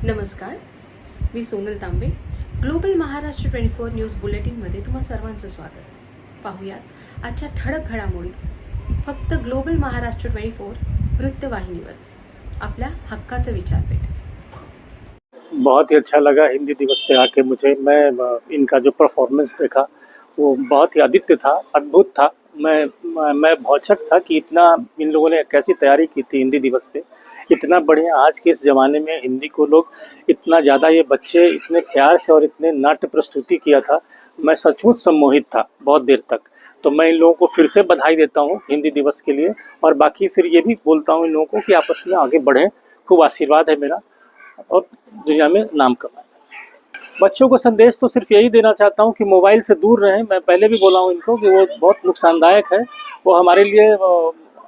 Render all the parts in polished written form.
नमस्कार, मी सोनल तांबे. Global Maharashtra 24 news बुलेटिनमध्ये तुम्हा सर्वांचं स्वागत. पाहूयात आजच्या ठळक घडामोडी फक्त ग्लोबल महाराष्ट्र 24 वृत्तवाहिनीवर. आपल्या हक्काचं विचारपीठ. बहुत ही अच्छा लगा हिंदी दिवस पे आके मुझे. मैं इनका जो परफॉर्मेंस देखा वो बहुत ही अद्वितीय था, अद्भुत था. मैं भौचक था कि इतना इन लोगों ने कैसी तैयारी की थी हिंदी दिवस पे. इतना बढ़िया आज के इस ज़माने में हिंदी को लोग इतना ज़्यादा, ये बच्चे इतने प्यार से और इतने नाट्य प्रस्तुति किया था. मैं सचमुच सम्मोहित था बहुत देर तक. तो मैं इन लोगों को फिर से बधाई देता हूँ हिंदी दिवस के लिए. और बाकी फिर ये भी बोलता हूँ इन लोगों को कि आपस में आगे बढ़ें. खूब आशीर्वाद है मेरा और दुनिया में नाम कमाएं. बच्चों को संदेश तो सिर्फ यही देना चाहता हूँ कि मोबाइल से दूर रहें. मैं पहले भी बोला हूँ इनको कि वो बहुत नुकसानदायक है. वो हमारे लिए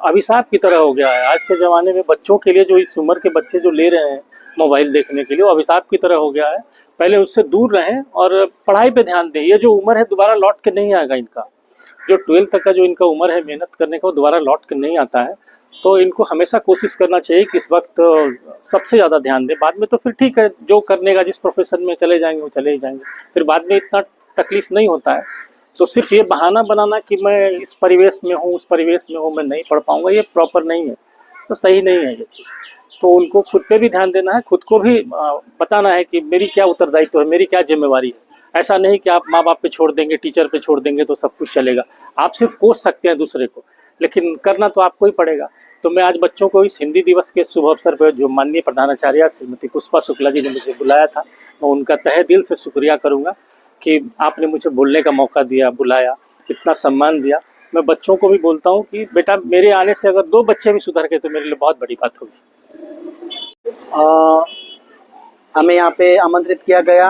अभिशाप की तरह हो गया है. आज के ज़माने में बच्चों के लिए, जो इस उम्र के बच्चे जो ले रहे हैं मोबाइल देखने के लिए, वो अभिशाप की तरह हो गया है. पहले उससे दूर रहें और पढ़ाई पे ध्यान दें. ये जो उम्र है दोबारा लौट के नहीं आएगा. इनका जो 12th तक का जो इनका उम्र है मेहनत करने का, वो दोबारा लौट के नहीं आता है. तो इनको हमेशा कोशिश करना चाहिए कि इस वक्त सबसे ज़्यादा ध्यान दें. बाद में तो फिर ठीक है, जो करने का, जिस प्रोफेशन में चले जाएंगे वो चले ही जाएंगे. फिर बाद में इतना तकलीफ नहीं होता है. तो सिर्फ ये बहाना बनाना कि मैं इस परिवेश में हूँ, उस परिवेश में हूँ, मैं नहीं पढ़ पाऊँगा, ये प्रॉपर नहीं है. तो सही नहीं है ये चीज़. तो उनको खुद पे भी ध्यान देना है, खुद को भी बताना है कि मेरी क्या उत्तरदायित्व है, मेरी क्या जिम्मेवारी है. ऐसा नहीं कि आप माँ बाप पे छोड़ देंगे, टीचर पे छोड़ देंगे तो सब कुछ चलेगा. आप सिर्फ कोस सकते हैं दूसरे को, लेकिन करना तो आपको ही पड़ेगा. तो मैं आज बच्चों को इस हिंदी दिवस के शुभ अवसर पर, जो माननीय प्रधानाचार्य श्रीमती पुष्पा शुक्ला जी ने मुझे बुलाया था, मैं उनका तहे दिल से शुक्रिया करूँगा कि आपने मुझे बोलने का मौका दिया, बुलाया, इतना सम्मान दिया. मैं बच्चों को भी बोलता हूँ कि बेटा, मेरे आने से अगर 2 बच्चे भी सुधर गए तो मेरे लिए बहुत बड़ी बात होगी. हमें यहाँ पे आमंत्रित किया गया.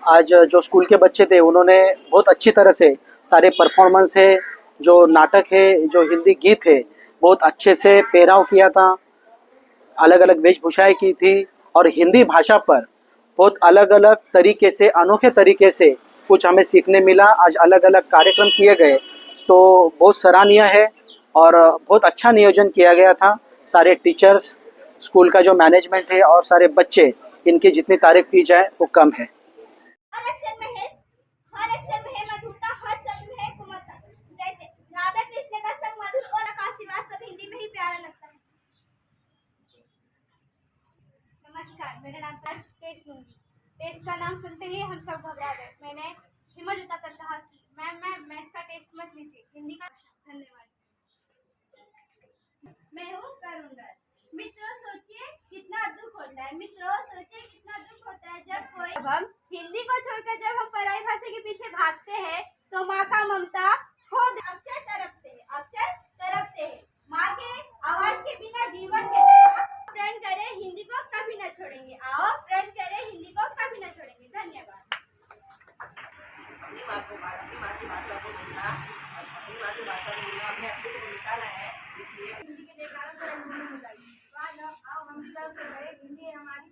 आज जो स्कूल के बच्चे थे उन्होंने बहुत अच्छी तरह से सारे परफॉर्मेंस है, जो नाटक है, जो हिंदी गीत है, बहुत अच्छे से पेहराव किया था. अलग अलग वेशभूषाएं की थी और हिंदी भाषा पर बहुत अलग अलग तरीके से, अनोखे तरीके से कुछ हमें सीखने मिला. आज अलग अलग कार्यक्रम किए गए तो बहुत सराहनीय है और बहुत अच्छा नियोजन किया गया था. सारे टीचर्स, स्कूल का जो मैनेजमेंट है और सारे बच्चे, इनकी जितनी तारीफ की जाए वो कम है. हर अक्षर में है मधुरता, हर शब्द में है कोमलता. जैसे राधा कृष्ण का संग मधुर और आकाशीवाद सब हिंदी में ही प्यारा लगता है. नमस्कार, मेरा नाम टेस्ट लूंगी. टेस्ट का नाम सुनते ही हम सब घबरा गए. मैंने हिम्मत जुटाकर कहा कि मैम इसका टेस्ट मत लीजिए, हिंदी का. धन्यवाद. मैं हूँ करुणा. मित्रों, सोचिए कितना दुख होता है. जब हम हिंदी को छोड़कर जब हम पराई भाषा के पीछे भागते हैं तो माँ का ममता खुद अक्षर तरपते हैं. माँ के आवाज के बिना जीवन के प्रण करें हिंदी को कभी न छोड़ेंगे. आओ प्रण करें हिंदी को कभी न छोड़ेंगे. धन्यवाद. अपनी मातृभाषा को बोलना और अपनी मातृभाषा को बोलना अपने अस्तित्व को निकाला है. इसलिए हिंदी के जयकारों से रंगीन हो जाइए. आओ हम सब से बड़े हिंदी हमारी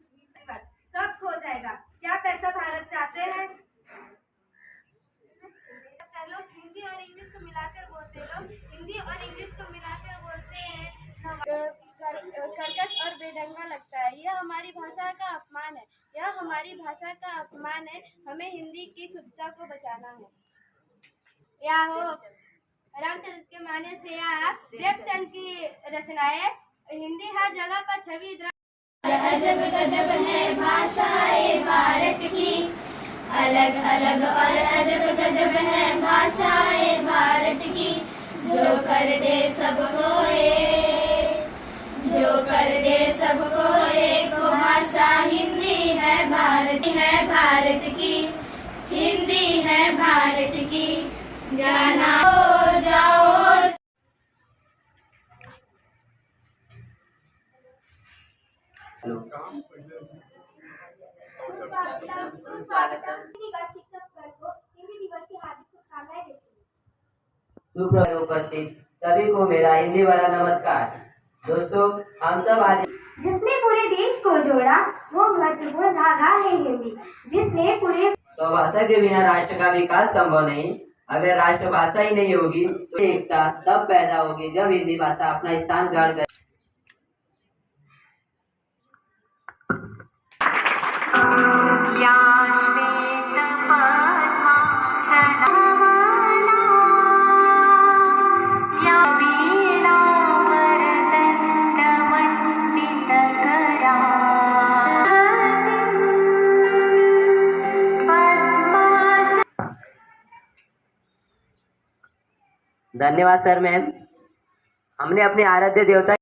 सब खो जाएगा. क्या पैसा भारत चाहते हैं? लोग हिंदी और इंग्लिश को मिलाकर बोलते हैं. कर्कश और बेढंगा लगता है. यह हमारी भाषा का अपमान है. हमें हिंदी की शुद्धता को बचाना है. या हो रामचरित के माने से या देवचंद की रचनाएं, हिंदी हर जगह पर छवि. अजब गजब है भाषाएं भारत की, अलग अलग और अजब गजब है भाषाएं भारत की. जो कर दे सबको एक वो भाषा हिंदी है भारत की. हिंदी है भारत की. जाना हो जाओ. उपस्थित सभी को मेरा हिंदी वाला नमस्कार. दोस्तों, हम सब आज जिसने पूरे देश को जोड़ा वो महत्वपूर्ण धागा है हिंदी. जिसने पूरे स्वभाषा के बिना राष्ट्र का विकास संभव नहीं. अगर राष्ट्रभाषा ही नहीं होगी तो एकता तब पैदा होगी जब हिंदी भाषा अपना स्थान ग्रहण करे. या श्वेतपद्मासनावला या वीणावरदण्डमण्डितकरा पद्मास धन्यवाद सर मैम। हमने अपने आराध्य देवता